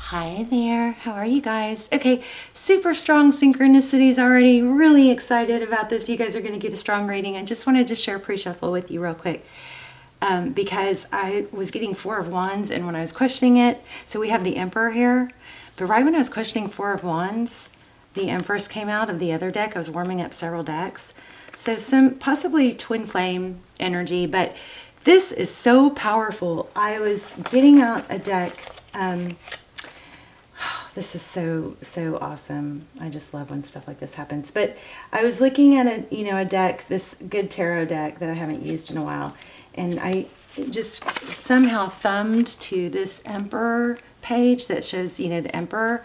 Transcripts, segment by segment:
Hi there, how are you guys? Okay, super strong synchronicities already. Really excited about this. You guys are going to get a strong reading. I just wanted to share pre-shuffle with you real quick because I was getting Four of Wands, and when I was questioning it, so we have the Emperor here, but right when I was questioning Four of Wands, the Empress came out of the other deck. I was warming up several decks. So some possibly twin flame energy, but this is so powerful. I was getting out a deck. This is so awesome. I just love when stuff like this happens. But I was looking at a deck, this good tarot deck that I haven't used in a while, and I just somehow thumbed to this Emperor page that shows, the Emperor.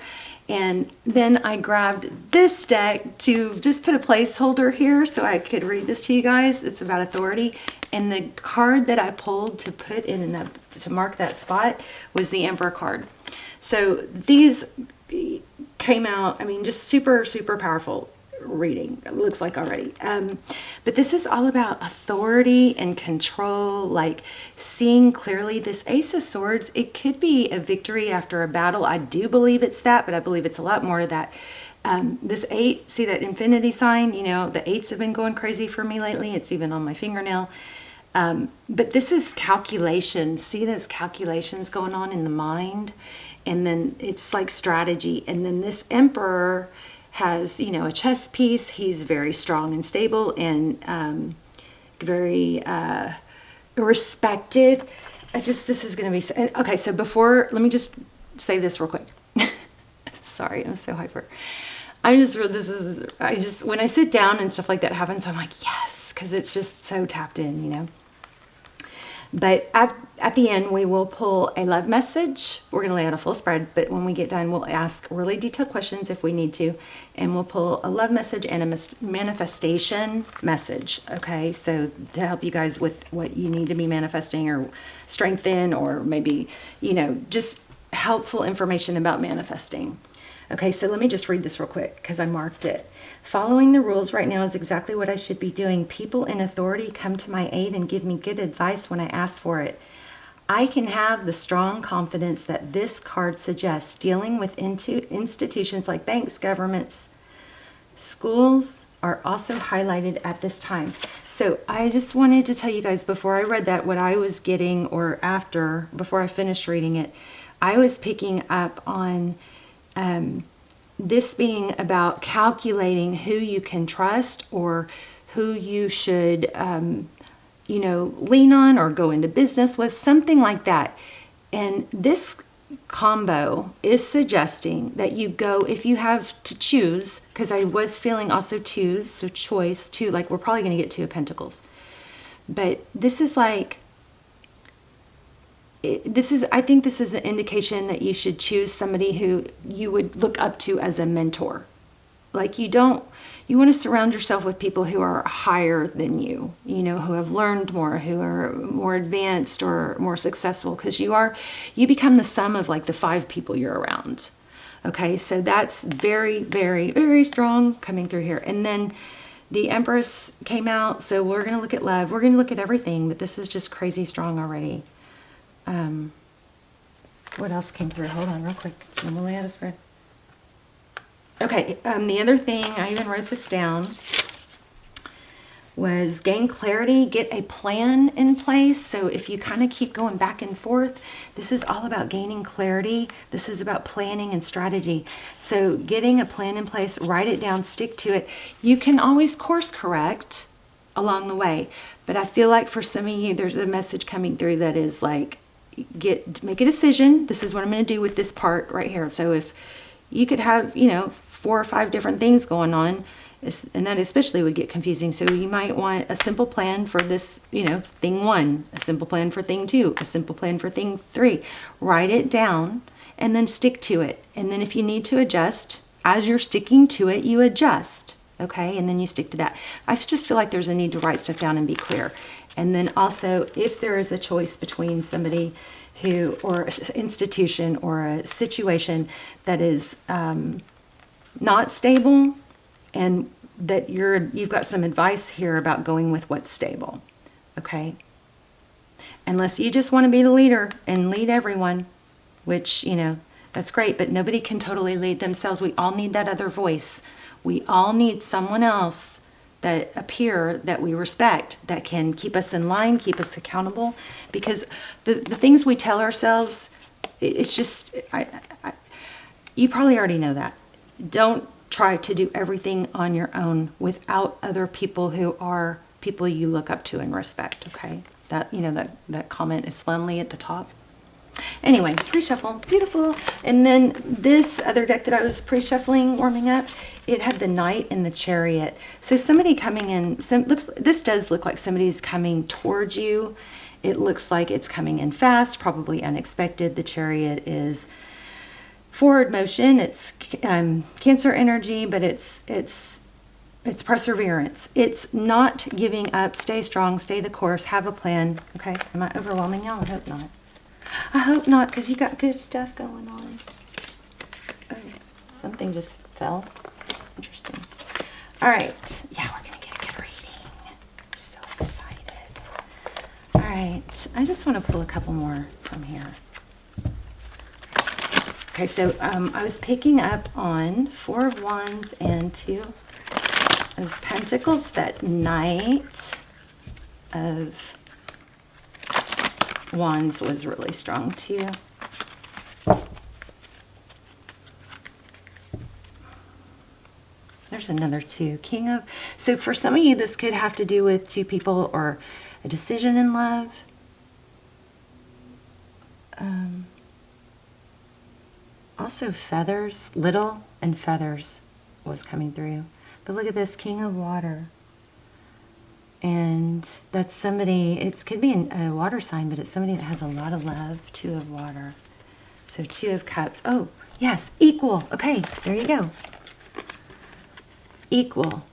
And then I grabbed this deck to just put a placeholder here so I could read this to you guys. It's about authority. And the card that I pulled to put to mark that spot was the Emperor card. So these came out, just super, super powerful reading, it looks like already. But this is all about authority and control, like seeing clearly. This Ace of Swords, it could be a victory after a battle. I do believe it's that, but I believe it's a lot more to that. This 8, see that infinity sign? The 8s have been going crazy for me lately. It's even on my fingernail. But this is calculation. See, there's calculations going on in the mind. And then it's like strategy. And then this Emperor has, a chess piece. He's very strong and stable and very respected. This is going to be, okay, so let me just say this real quick. Sorry, I'm so hyper. when I sit down and stuff like that happens, I'm like, yes, because it's just so tapped in, But at the end, we will pull a love message. We're going to lay out a full spread, but when we get done, we'll ask really detailed questions if we need to, and we'll pull a love message and a manifestation message, okay? So to help you guys with what you need to be manifesting or strengthen, or maybe, just helpful information about manifesting. Okay, so let me just read this real quick because I marked it. Following the rules right now is exactly what I should be doing. People in authority come to my aid and give me good advice when I ask for it. I can have the strong confidence that this card suggests. Dealing with institutions like banks, governments, schools are also highlighted at this time. So I just wanted to tell you guys before I read that what I was getting, or before I finished reading it, I was picking up on this being about calculating who you can trust or who you should, lean on or go into business with, something like that. And this combo is suggesting that you go, if you have to choose, because I was feeling also twos, so choice, two, like we're probably going to get Two of Pentacles. But this is like, I think this is an indication that you should choose somebody who you would look up to as a mentor. Like you want to surround yourself with people who are higher than you, who have learned more, who are more advanced or more successful, because you become the sum of like the 5 people you're around. Okay, so that's very, very, very strong coming through here. And then the Empress came out, so we're going to look at love. We're going to look at everything, but this is just crazy strong already. What else came through? Hold on real quick. I'm gonna lay out a spread. Okay, the other thing, I even wrote this down, was gain clarity, get a plan in place. So if you kind of keep going back and forth, this is all about gaining clarity. This is about planning and strategy. So getting a plan in place, write it down, stick to it. You can always course correct along the way, but I feel like for some of you, there's a message coming through that is like, make a decision. This is what I'm going to do with this part right here. So if you could have, 4 or 5 different things going on, and that especially would get confusing. So you might want a simple plan for this, thing 1, a simple plan for thing 2, a simple plan for thing 3. Write it down and then stick to it. And then if you need to adjust, as you're sticking to it, you adjust. Okay, and then you stick to that. I just feel like there's a need to write stuff down and be clear. And then also, if there is a choice between somebody or an institution or a situation that is not stable, and that you've got some advice here about going with what's stable. Okay, unless you just want to be the leader and lead everyone, which That's great, but nobody can totally lead themselves. We all need that other voice. We all need someone else that appear that we respect, that can keep us in line, keep us accountable. Because the things we tell ourselves, it's just, you probably already know that. Don't try to do everything on your own without other people who are people you look up to and respect, okay? That, you know, that comment is lonely at the top. Anyway, pre-shuffle, beautiful. And then this other deck that I was pre-shuffling, warming up, it had the Knight and the Chariot. So somebody coming in, this does look like somebody's coming towards you. It looks like it's coming in fast, probably unexpected. The Chariot is forward motion. It's Cancer energy, but it's perseverance. It's not giving up. Stay strong, stay the course, have a plan. Okay, am I overwhelming y'all? I hope not. I hope not, because you got good stuff going on. Oh, something just fell. Interesting. All right. Yeah, we're going to get a good reading. So excited. All right. I just want to pull a couple more from here. Okay, so I was picking up on 4 of Wands and 2 of Pentacles. That Knight of Wands was really strong too. There's another 2. King of... So for some of you, this could have to do with 2 people or a decision in love. Also feathers, little and feathers was coming through. But look at this, King of Water. And that's somebody, it could be a water sign, but it's somebody that has a lot of love. 2 of Water. So 2 of Cups. Oh, yes, equal. Okay, there you go. Equal.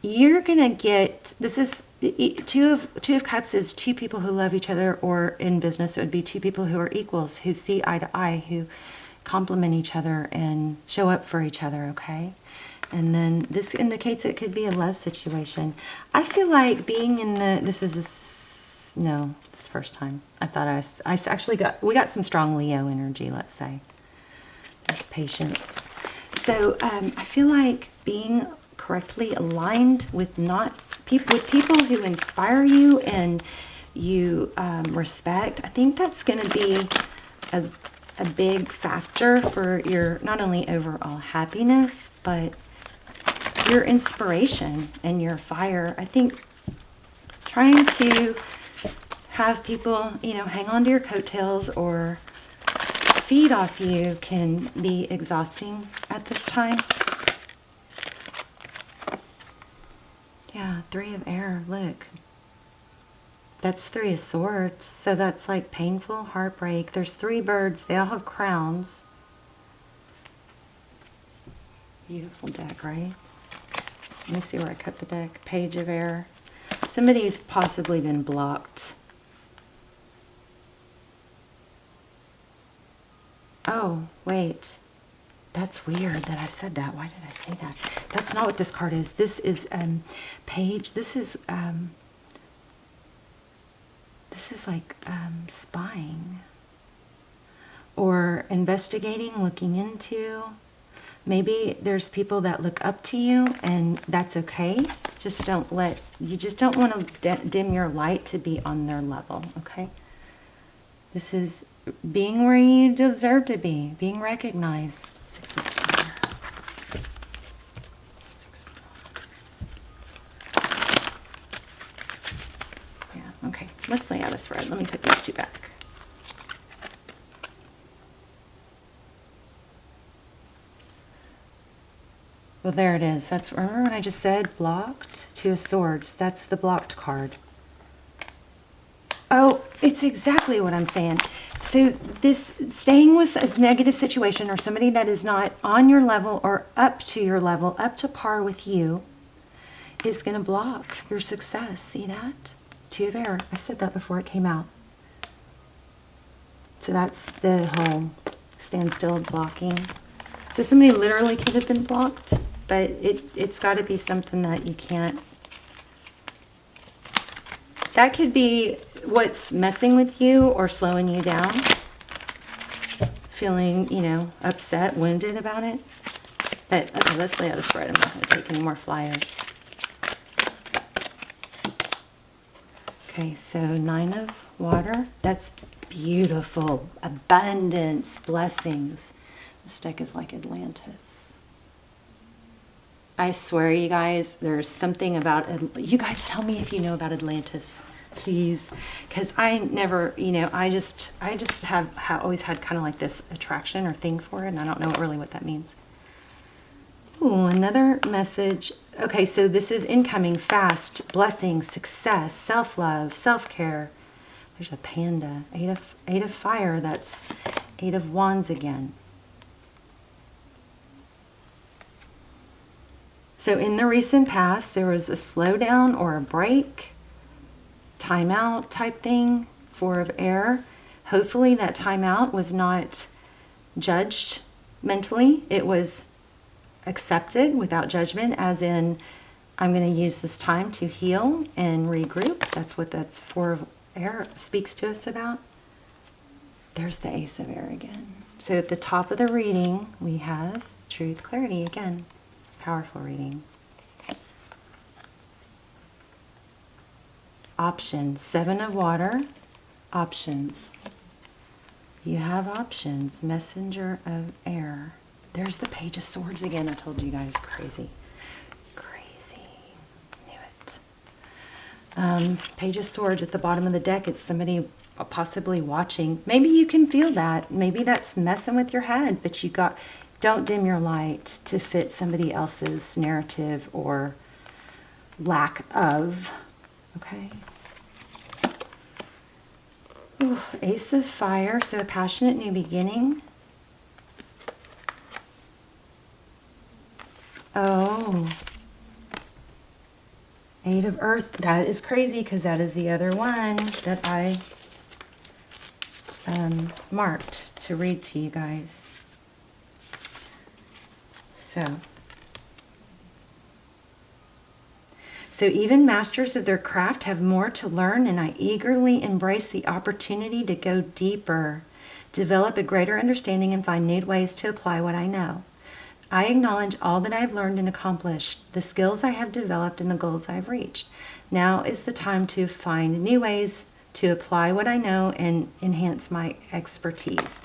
You're going to get, this is, 2 of Cups is 2 people who love each other, or in business it would be 2 people who are equals, who see eye to eye, who complement each other and show up for each other, okay? And then this indicates it could be a love situation. I feel like being in the, this first time. I thought I actually we got some strong Leo energy, let's say. There's patience. So I feel like being correctly aligned with people who inspire you and you respect, I think that's going to be a big factor for your not only overall happiness, but your inspiration and your fire. I think trying to have people, you know, hang on to your coattails or feed off you can be exhausting at this time. Yeah, 3 of Air, look. That's 3 of Swords, so that's like painful, heartbreak. There's 3 birds, they all have crowns. Beautiful deck, right? Let me see where I cut the deck. Page of Air. Somebody's possibly been blocked. Oh, wait. That's weird that I said that. Why did I say that? That's not what this card is. This is page. This is like spying or investigating, looking into. Maybe there's people that look up to you, and that's okay. You just don't want to dim your light to be on their level, okay? This is being where you deserve to be, being recognized. 6 of Fire. 6 of Wands. Yeah, okay. Let's lay out a thread. Let me put these 2 back. Well, there it is. That's, remember when I just said blocked? 2 of Swords. That's the blocked card. Oh, it's exactly what I'm saying. So this staying with a negative situation or somebody that is not on your level or up to your level, up to par with you, is going to block your success. See that? 2 of Air. I said that before it came out. So that's the whole standstill blocking. So somebody literally could have been blocked, but it's got to be something that you can't. That could be what's messing with you or slowing you down. feeling, you know, upset, wounded about it. But, okay, let's lay out a spread. I'm not going to take any more flyers. Okay, so 9 of water. That's beautiful. Abundance, blessings. This deck is like Atlantis. I swear, you guys, there's something about... You guys tell me if you know about Atlantis, please. Because I never, you know, I just have always had kind of like this attraction or thing for it, and I don't know really what that means. Ooh, another message. Okay, so this is incoming, fast, blessing, success, self-love, self-care. There's a panda. 8 of fire. That's 8 of wands again. So in the recent past, there was a slowdown or a break, timeout type thing, 4 of air. Hopefully that timeout was not judged mentally. It was accepted without judgment, as in, I'm going to use this time to heal and regroup. That's what that's 4 of air speaks to us about. There's the Ace of Air again. So at the top of the reading, we have truth, clarity again. Powerful reading. Options. 7 of water. Options. You have options. Messenger of air. There's the Page of Swords again. I told you guys, crazy. Crazy. Knew it. Page of Swords at the bottom of the deck. It's somebody possibly watching. Maybe you can feel that. Maybe that's messing with your head, but don't dim your light to fit somebody else's narrative or lack of. Okay. Ooh, Ace of Fire. So a passionate new beginning. Oh, 8 of Earth. That is crazy because that is the other one that I marked to read to you guys. So even masters of their craft have more to learn, and I eagerly embrace the opportunity to go deeper, develop a greater understanding, and find new ways to apply what I know. I acknowledge all that I have learned and accomplished, the skills I have developed, and the goals I have reached. Now is the time to find new ways to apply what I know and enhance my expertise.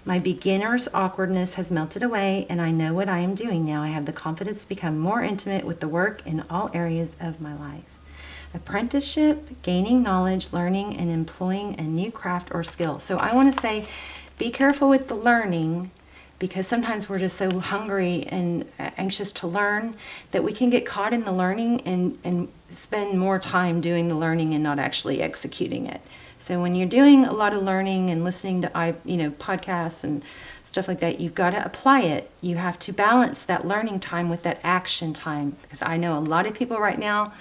My beginner's awkwardness has melted away, and I know what I am doing now. I have the confidence to become more intimate with the work in all areas of my life. Apprenticeship, gaining knowledge, learning, and employing a new craft or skill. So I want to say, be careful with the learning, because sometimes we're just so hungry and anxious to learn that we can get caught in the learning and spend more time doing the learning and not actually executing it. So when you're doing a lot of learning and listening to podcasts and stuff like that, you've got to apply it. You have to balance that learning time with that action time. Because I know a lot of people right now,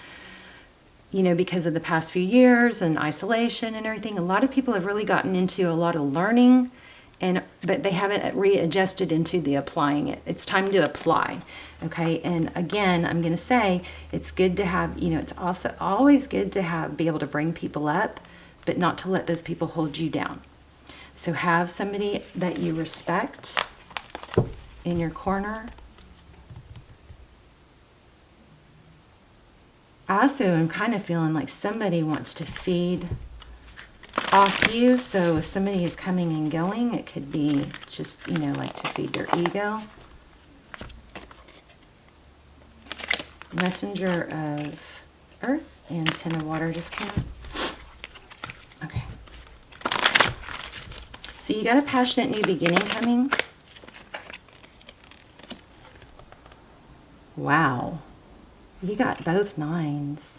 because of the past few years and isolation and everything, a lot of people have really gotten into a lot of learning, but they haven't readjusted into the applying it. It's time to apply, okay? And again, I'm going to say it's good to have, it's also always good to be able to bring people up, but not to let those people hold you down. So have somebody that you respect in your corner. I also am kind of feeling like somebody wants to feed off you. So if somebody is coming and going, it could be just, like to feed their ego. Messenger of Earth and 10 of Water just came up. Okay. So you got a passionate new beginning coming. Wow. You got both 9s.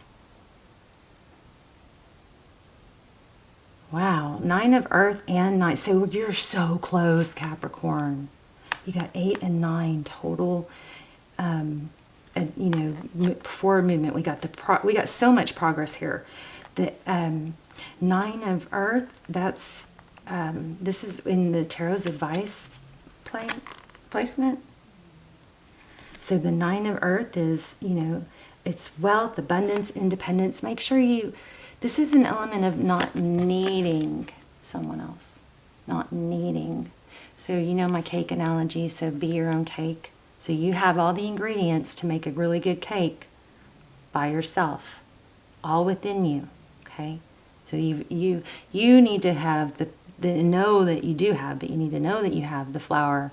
Wow. 9 of Earth and 9. So you're so close, Capricorn. You got 8 and 9 total, forward movement. We got so much progress here. The 9 of Earth, that's, this is in the Tarot's advice placement. So the 9 of Earth is, it's wealth, abundance, independence. Make sure this is an element of not needing someone else, not needing So you know my cake analogy, so be your own cake. So you have all the ingredients to make a really good cake by yourself, all within you, okay? So you need to have know that you do have, but you need to know that you have the flour,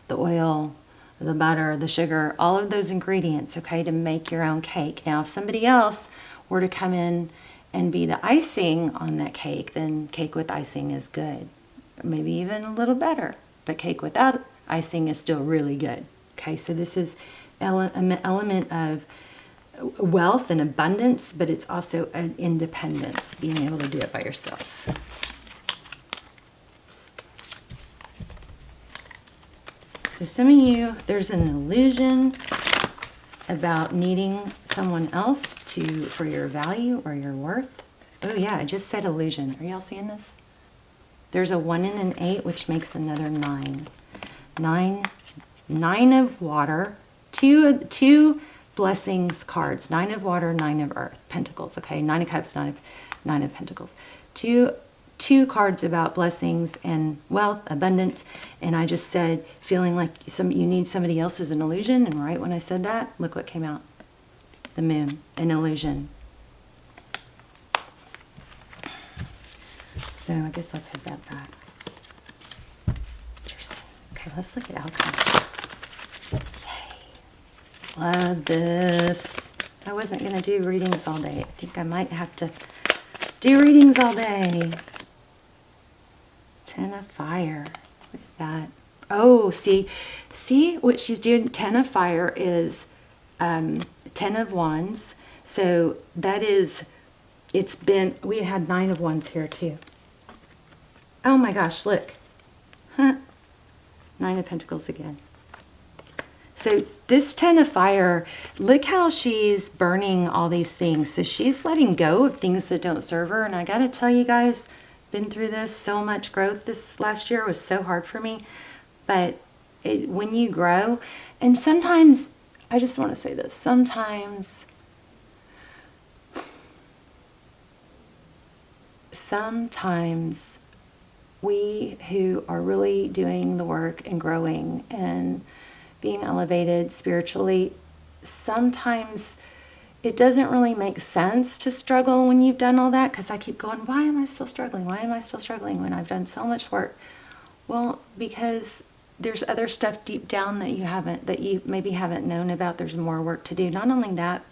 the oil, the butter, the sugar, all of those ingredients, okay, to make your own cake. Now, if somebody else were to come in and be the icing on that cake, then cake with icing is good. Maybe even a little better, but cake without icing is still really good. Okay, so this is an element of wealth and abundance, but it's also an independence, being able to do it by yourself. So some of you, there's an illusion about needing someone else for your value or your worth. Oh yeah, I just said illusion. Are y'all seeing this? There's a 1 and an 8, which makes another 9. 9 of water, two blessings cards. 9 of water, 9 of earth, pentacles. Okay, 9 of cups, 9 of pentacles. Two cards about blessings and wealth, abundance, and I just said feeling like you need somebody else as an illusion, and right when I said that, look what came out. The moon, an illusion. So I guess I'll put that back. Okay, let's look at outcomes. Yay. Love this. I wasn't going to do readings all day. I think I might have to do readings all day. 10 of fire. Look at that. Oh, see what she's doing? 10 of fire is 10 of wands. So that is, we had 9 of wands here too. Oh my gosh, look. Huh. 9 of pentacles again. So this 10 of fire, look how she's burning all these things. So she's letting go of things that don't serve her. And I got to tell you guys, been through this, so much growth this last year was so hard for me. But when you grow, and sometimes, I just want to say this, sometimes we who are really doing the work and growing and being elevated spiritually, sometimes it doesn't really make sense to struggle when you've done all that, because I keep going, why am I still struggling? Why am I still struggling when I've done so much work? Well, because there's other stuff deep down that you maybe haven't known about. There's more work to do. Not only that,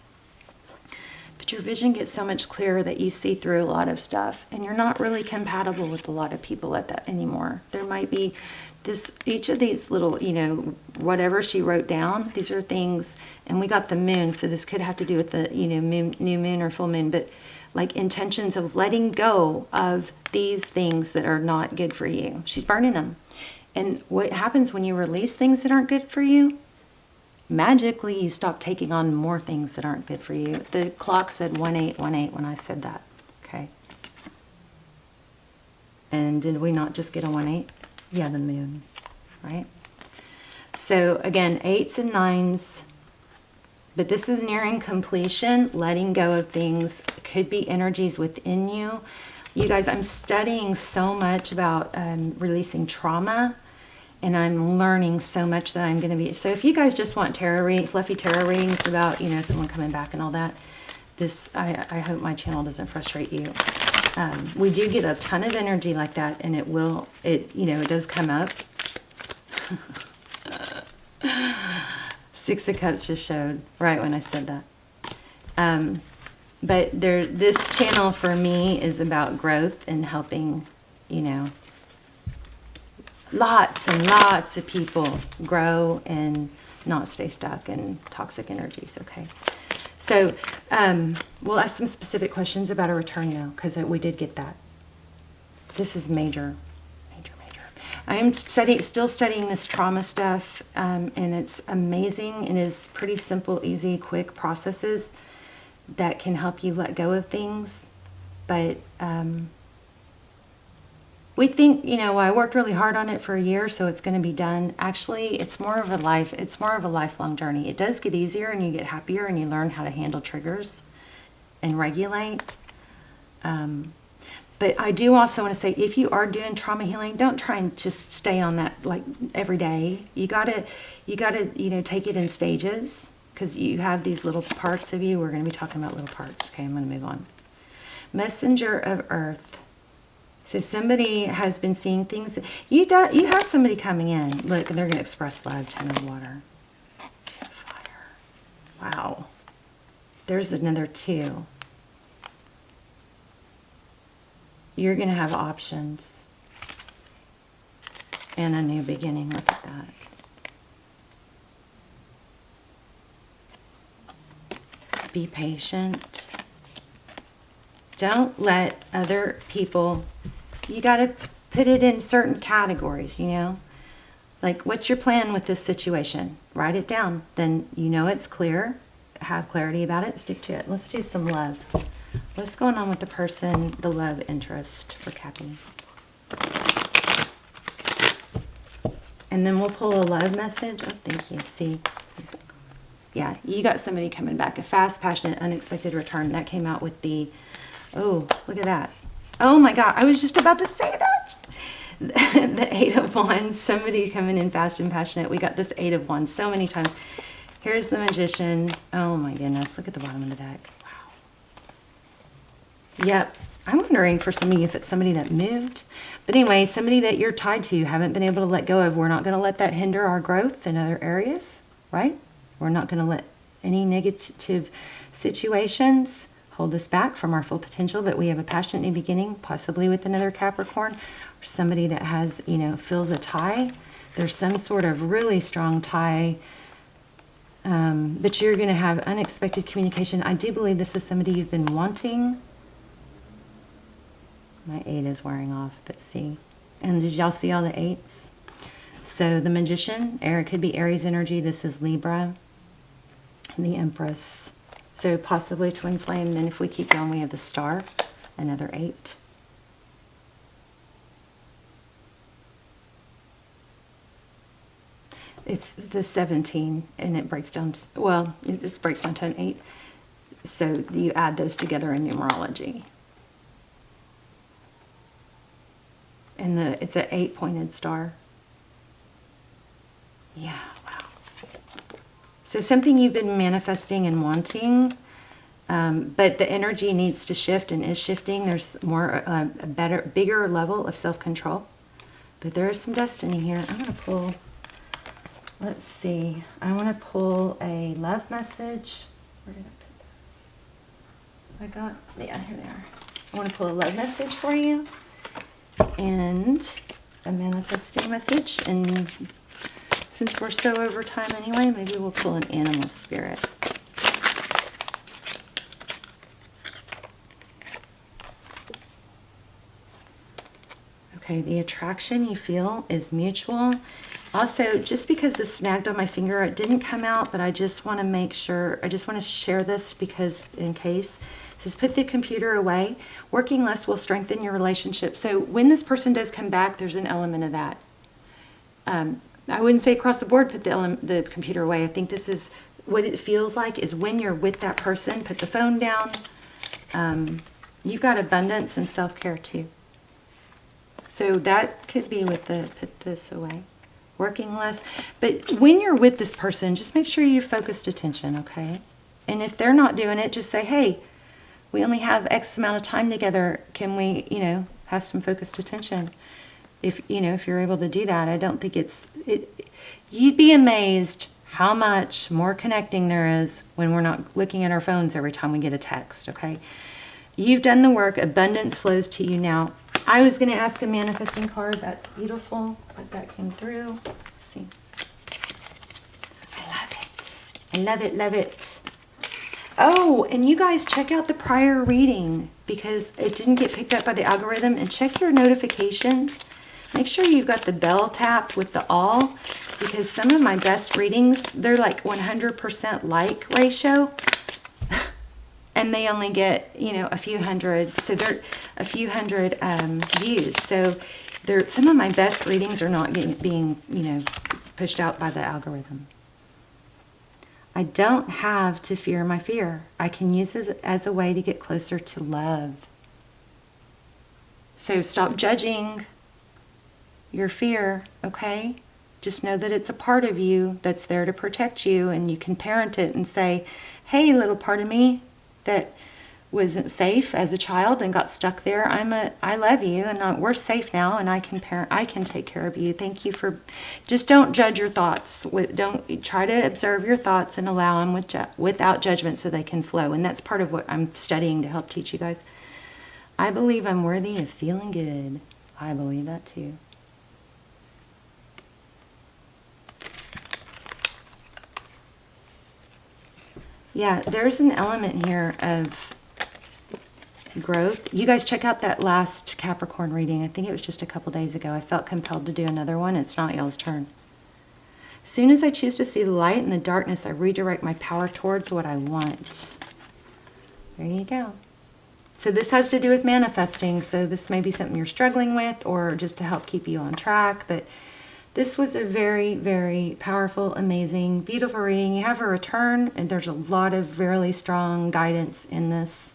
but your vision gets so much clearer that you see through a lot of stuff, and you're not really compatible with a lot of people at that anymore. There might be each of these little, whatever she wrote down, these are things, and we got the moon, so this could have to do with the, new moon or full moon, but like intentions of letting go of these things that are not good for you. She's burning them. And what happens when you release things that aren't good for you? Magically, you stop taking on more things that aren't good for you. The clock said 1818 when I said that, okay? And did we not just get a 18? Yeah, the moon, right? So again, 8s and 9s, but this is nearing completion, letting go of things. It could be energies within you. You guys, I'm studying so much about releasing trauma, and I'm learning so much that I'm going to be. So if you guys just want fluffy tarot readings about, someone coming back and all that, I hope my channel doesn't frustrate you. We do get a ton of energy like that, and it does come up. 6 of Cups just showed right when I said that. But this channel for me is about growth and helping, lots and lots of people grow and not stay stuck in toxic energies, okay? So we'll ask some specific questions about a return now, because we did get that. This is major. I am still studying this trauma stuff, and it's amazing. It is pretty simple, easy, quick processes that can help you let go of things. But we think, I worked really hard on it for a year, so it's going to be done. Actually, it's more of a lifelong journey. It does get easier, and you get happier, and you learn how to handle triggers and regulate. But I do also want to say, if you are doing trauma healing, don't try and just stay on that like every day. You gotta, take it in stages, because you have these little parts of you. We're going to be talking about little parts. Okay, I'm going to move on. Messenger of Earth. So somebody has been seeing things. You have somebody coming in. Look, they're going to express love. 10 of water. 2 of fire. Wow. There's another 2. You're going to have options. And a new beginning. Look at that. Be patient. Don't let other people, you got to put it in certain categories, Like, what's your plan with this situation? Write it down. Then it's clear. Have clarity about it. Stick to it. Let's do some love. What's going on with the person, the love interest for Cappy? And then we'll pull a love message. Oh, thank you. See? Yeah, you got somebody coming back. A fast, passionate, unexpected return. That came out with the... Oh, look at that. Oh my God, I was just about to say that. The 8 of Wands, somebody coming in fast and passionate. We got this 8 of Wands so many times. Here's the Magician. Oh my goodness, look at the bottom of the deck. Wow. Yep, I'm wondering for some of you if it's somebody that moved. But anyway, somebody that you're tied to, haven't been able to let go of. We're not going to let that hinder our growth in other areas, right? We're not going to let any negative situations hold us back from our full potential, but we have a passionate new beginning, possibly with another Capricorn, or somebody that has, feels a tie. There's some sort of really strong tie, but you're going to have unexpected communication. I do believe this is somebody you've been wanting. My 8 is wearing off, but see. And did y'all see all the 8s? So the Magician, it could be Aries energy. This is Libra. And the Empress. So possibly twin flame. Then if we keep going, we have the Star, another 8. It's the 17, and it breaks down to, well, it breaks down to an 8. So you add those together in numerology. And it's an 8-pointed star. Yeah, wow. So something you've been manifesting and wanting, but the energy needs to shift and is shifting. There's more, a bigger level of self-control. But there is some destiny here. I'm going to pull, let's see. I want to pull a love message. Where did I put those? Yeah, here they are. I want to pull a love message for you. And a manifesting message. And since we're so over time anyway, maybe we'll pull an animal spirit. Okay, the attraction you feel is mutual. Also, just because this snagged on my finger, it didn't come out, but I just want to make sure, I just want to share this because in case. It says, put the computer away. Working less will strengthen your relationship. So when this person does come back, there's an element of that. I wouldn't say across the board, put the computer away. I think this is what it feels like is when you're with that person, put the phone down. You've got abundance and self-care too. So that could be with the put this away. Working less. But when you're with this person, just make sure you focused attention, okay? And if they're not doing it, just say, hey, we only have X amount of time together. Can we, have some focused attention? If you're able to do that, I don't think you'd be amazed how much more connecting there is when we're not looking at our phones every time we get a text, okay? You've done the work. Abundance flows to you now. I was going to ask a manifesting card. That's beautiful, but that came through. Let's see. I love it. I love it, love it. Oh, and you guys check out the prior reading because it didn't get picked up by the algorithm, and check your notifications. Make sure you've got the bell tapped with the all, because some of my best readings, they're like 100% like ratio. And they only get, a few hundred, so they're a few hundred views. So some of my best readings are not being, pushed out by the algorithm. I don't have to fear my fear. I can use it as a way to get closer to love. So stop judging your fear, okay? Just know that it's a part of you that's there to protect you, and you can parent it and say, hey, little part of me that wasn't safe as a child and got stuck there, I love you, and we're safe now, and I can take care of you. Thank you for, just don't judge your thoughts. Don't try to observe your thoughts and allow them without judgment so they can flow. And that's part of what I'm studying to help teach you guys. I believe I'm worthy of feeling good. I believe that too. Yeah, there's an element here of growth. You guys check out that last Capricorn reading. I think it was just a couple days ago. I felt compelled to do another one. It's not y'all's turn. As soon as I choose to see the light in the darkness, I redirect my power towards what I want. There you go. So this has to do with manifesting. So this may be something you're struggling with, or just to help keep you on track. But this was a very, very powerful, amazing, beautiful reading. You have a return, and there's a lot of really strong guidance in this.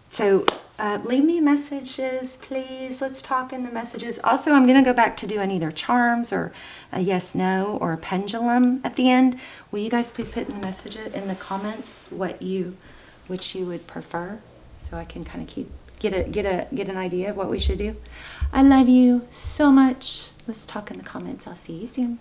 So leave me messages, please. Let's talk in the messages. Also, I'm going to go back to doing either charms or a yes, no, or a pendulum at the end. Will you guys please put in the message in the comments which you would prefer, so I can kind of get an idea of what we should do. I love you so much. Let's talk in the comments. I'll see you soon.